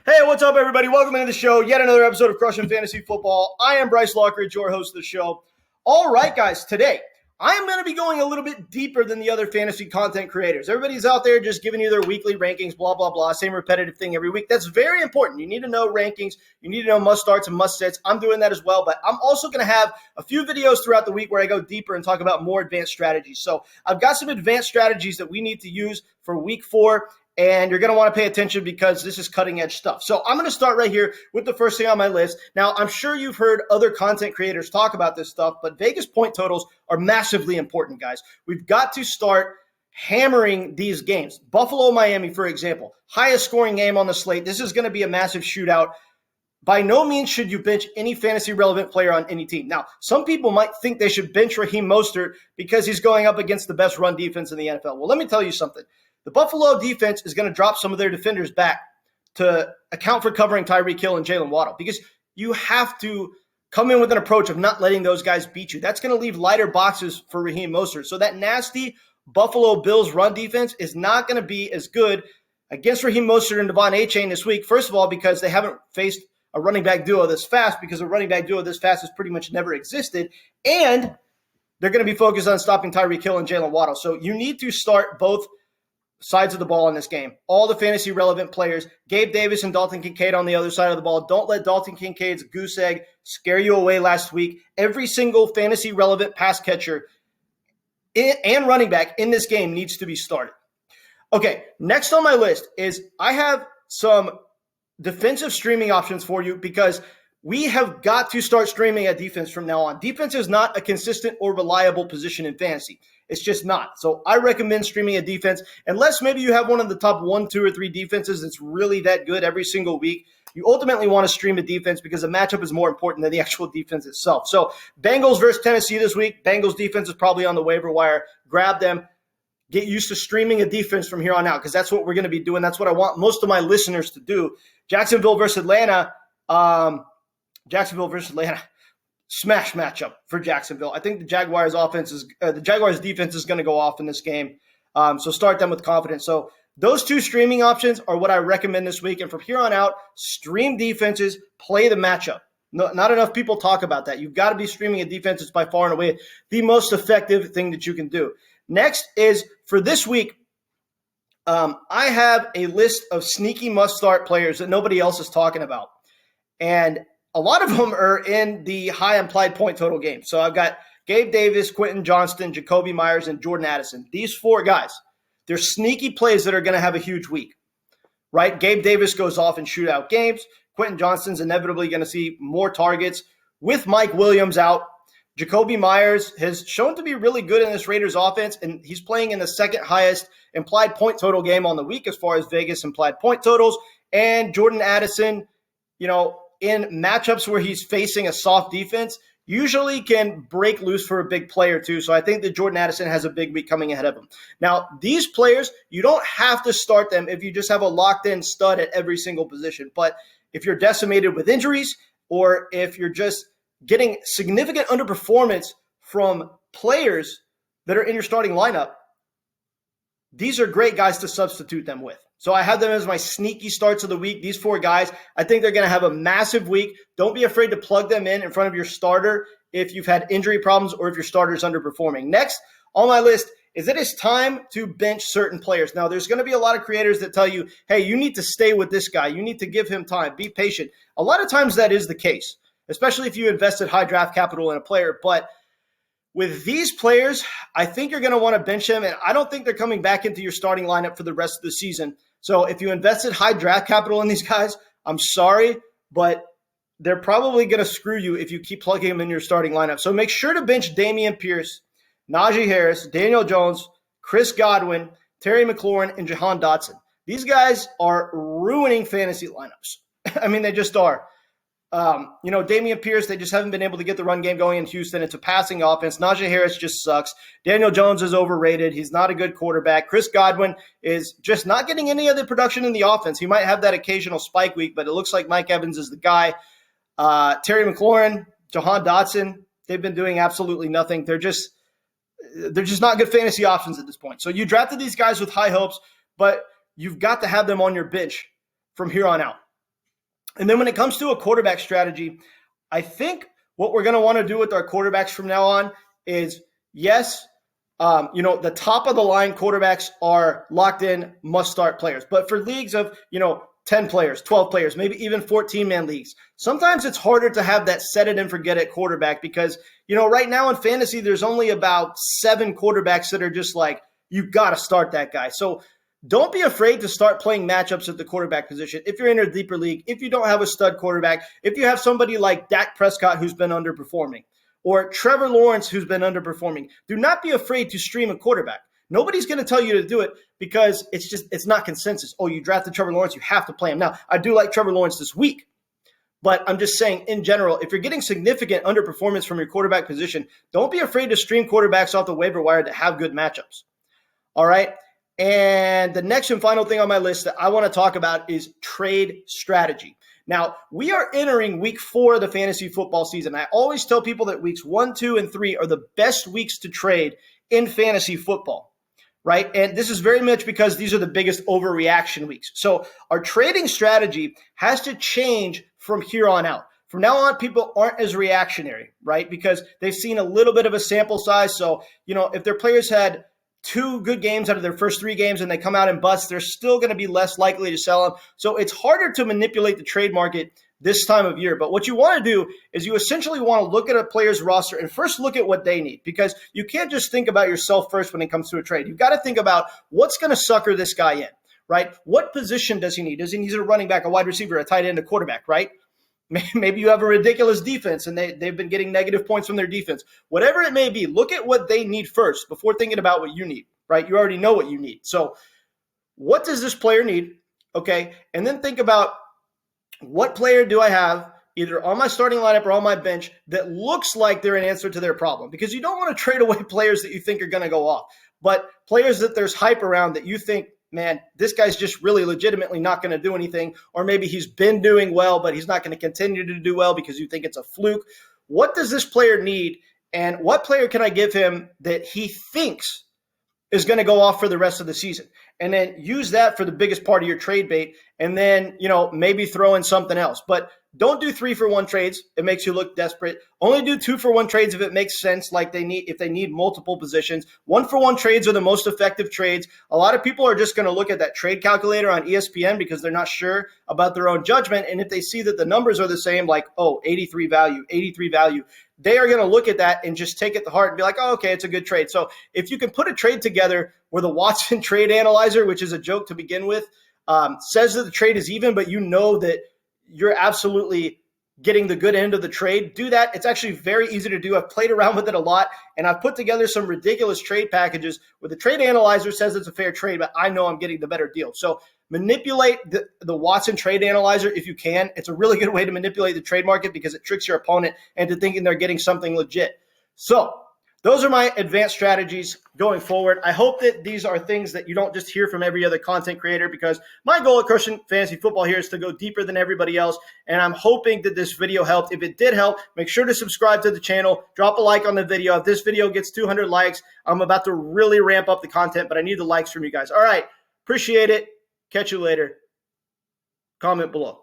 Hey, what's up, everybody? Welcome into the show. Yet another episode of Crushing Fantasy Football. I am Bryce Lockridge, your host of the show. All right, guys, today I am going to be going a little bit deeper than the other fantasy content creators. Everybody's out there just giving you their weekly rankings, blah, blah, blah, same repetitive thing every week. That's very important. You need to know rankings. You need to know must starts and must sits. I'm doing that as well, but I'm also going to have a few videos throughout the week where I go deeper and talk about more advanced strategies. So I've got some advanced strategies that we need to use for week 4. And you're going to want to pay attention because this is cutting edge stuff. So I'm going to start right here with the first thing on my list. Now, I'm sure you've heard other content creators talk about this stuff, but Vegas point totals are massively important, guys. We've got to start hammering these games. Buffalo, Miami, for example, highest scoring game on the slate. This is going to be a massive shootout. By no means should you bench any fantasy relevant player on any team. Now, some people might think they should bench Raheem Mostert because he's going up against the best run defense in the NFL. Well, let me tell you something. The Buffalo defense is going to drop some of their defenders back to account for covering Tyreek Hill and Jalen Waddle because you have to come in with an approach of not letting those guys beat you. That's going to leave lighter boxes for Raheem Mostert. So that nasty Buffalo Bills run defense is not going to be as good against Raheem Mostert and Devon Achane this week. First of all, because they haven't faced a running back duo this fast, because a running back duo this fast has pretty much never existed. And they're going to be focused on stopping Tyreek Hill and Jalen Waddle. So you need to start both sides of the ball in this game. All the fantasy relevant players, Gabe Davis and Dalton Kincaid on the other side of the ball. Don't let Dalton Kincaid's goose egg scare you away last week. Every single fantasy relevant pass catcher and running back in this game needs to be started. Okay, next on my list is I have some defensive streaming options for you because we have got to start streaming at defense from now on. Defense is not a consistent or reliable position in fantasy. It's just not. So I recommend streaming a defense unless maybe you have one of the top 1, 2, or 3 defenses that's really that good every single week. You ultimately want to stream a defense because the matchup is more important than the actual defense itself. So Bengals versus Tennessee this week. Bengals defense is probably on the waiver wire. Grab them. Get used to streaming a defense from here on out because that's what we're going to be doing. That's what I want most of my listeners to do. Jacksonville versus Atlanta. Smash matchup for Jacksonville. I think the Jaguars defense is going to go off in this game. So start them with confidence. So those 2 streaming options are what I recommend this week. And from here on out, stream defenses, play the matchup. No, not enough people talk about that. You've got to be streaming a defense. It's by far and away the most effective thing that you can do. Next is for this week, I have a list of sneaky must-start players that nobody else is talking about. And a lot of them are in the high implied point total game. So I've got Gabe Davis, Quentin Johnston, Jacoby Myers, and Jordan Addison. These 4 guys, they're sneaky plays that are going to have a huge week, right? Gabe Davis goes off in shootout games. Quentin Johnston's inevitably going to see more targets with Mike Williams out. Jacoby Myers has shown to be really good in this Raiders offense, and he's playing in the second highest implied point total game on the week as far as Vegas implied point totals. And Jordan Addison, in matchups where he's facing a soft defense, usually can break loose for a big player too. So I think that Jordan Addison has a big week coming ahead of him. Now, these players, you don't have to start them if you just have a locked-in stud at every single position. But if you're decimated with injuries or if you're just getting significant underperformance from players that are in your starting lineup, these are great guys to substitute them with. So I have them as my sneaky starts of the week. These 4 guys, I think they're going to have a massive week. Don't be afraid to plug them in front of your starter if you've had injury problems or if your starter is underperforming. Next on my list is it is time to bench certain players. Now, there's going to be a lot of creators that tell you, hey, you need to stay with this guy. You need to give him time. Be patient. A lot of times that is the case, especially if you invested high draft capital in a player. But with these players, I think you're going to want to bench them, and I don't think they're coming back into your starting lineup for the rest of the season. So if you invested high draft capital in these guys, I'm sorry, but they're probably going to screw you if you keep plugging them in your starting lineup. So make sure to bench Dameon Pierce, Najee Harris, Daniel Jones, Chris Godwin, Terry McLaurin, and Jahan Dotson. These guys are ruining fantasy lineups. I mean, they just are. Dameon Pierce, they just haven't been able to get the run game going in Houston. It's a passing offense. Najee Harris just sucks. Daniel Jones is overrated. He's not a good quarterback. Chris Godwin is just not getting any of the production in the offense. He might have that occasional spike week, but it looks like Mike Evans is the guy. Terry McLaurin, Jahan Dotson, they've been doing absolutely nothing. They're just not good fantasy options at this point. So you drafted these guys with high hopes, but you've got to have them on your bench from here on out. And then when it comes to a quarterback strategy, I think what we're going to want to do with our quarterbacks from now on is, yes, the top of the line quarterbacks are locked in, must start players. But for leagues of, 10 players, 12 players, maybe even 14-man leagues, sometimes it's harder to have that set it and forget it quarterback because, right now in fantasy, there's only about 7 quarterbacks that are just like, you got to start that guy. So don't be afraid to start playing matchups at the quarterback position. If you're in a deeper league, if you don't have a stud quarterback, if you have somebody like Dak Prescott who's been underperforming, or Trevor Lawrence who's been underperforming, do not be afraid to stream a quarterback. Nobody's going to tell you to do it because it's not consensus. Oh, you drafted Trevor Lawrence, you have to play him. Now, I do like Trevor Lawrence this week, but I'm just saying in general, if you're getting significant underperformance from your quarterback position, don't be afraid to stream quarterbacks off the waiver wire that have good matchups. All right? And the next and final thing on my list that I want to talk about is trade strategy. Now, we are entering week 4 of the fantasy football season. I always tell people that weeks 1, 2, and 3 are the best weeks to trade in fantasy football, right? And this is very much because these are the biggest overreaction weeks. So our trading strategy has to change from here on out. From now on, people aren't as reactionary, right? Because they've seen a little bit of a sample size. So, if their players had 2 good games out of their first 3 games and they come out and bust, they're still going to be less likely to sell them. So it's harder to manipulate the trade market this time of year. But what you want to do is you essentially want to look at a player's roster and first look at what they need, because you can't just think about yourself first when it comes to a trade. You've got to think about what's going to sucker this guy in, right? What position does he need? Does he need a running back, a wide receiver, a tight end, a quarterback, right? Maybe you have a ridiculous defense and they've been getting negative points from their defense. Whatever it may be, look at what they need first before thinking about what you need, right? You already know what you need. So what does this player need? Okay. And then think about, what player do I have either on my starting lineup or on my bench that looks like they're an answer to their problem? Because you don't want to trade away players that you think are going to go off, but players that there's hype around that you think, man, this guy's just really legitimately not going to do anything, or maybe he's been doing well, but he's not going to continue to do well because you think it's a fluke. What does this player need, and what player can I give him that he thinks is going to go off for the rest of the season? And then use that for the biggest part of your trade bait, and then, maybe throw in something else. But don't do 3-for-1 trades. It makes you look desperate. Only do 2-for-1 trades if it makes sense, like if they need multiple positions. 1-for-1 trades are the most effective trades. A lot of people are just going to look at that trade calculator on ESPN because they're not sure about their own judgment. And if they see that the numbers are the same, like, 83 value, they are going to look at that and just take it to heart and be like, oh, okay, it's a good trade. So if you can put a trade together where the Watson trade analyzer, which is a joke to begin with, says that the trade is even, but you know that you're absolutely getting the good end of the trade, do that. It's actually very easy to do. I've played around with it a lot, and I've put together some ridiculous trade packages where the trade analyzer says it's a fair trade, but I know I'm getting the better deal. So manipulate the Watson trade analyzer if you can. It's a really good way to manipulate the trade market because it tricks your opponent into thinking they're getting something legit. So those are my advanced strategies going forward. I hope that these are things that you don't just hear from every other content creator, because my goal at Christian Fantasy Football here is to go deeper than everybody else, and I'm hoping that this video helped. If it did help, make sure to subscribe to the channel, drop a like on the video. If this video gets 200 likes, I'm about to really ramp up the content, but I need the likes from you guys. All right, appreciate it. Catch you later. Comment below.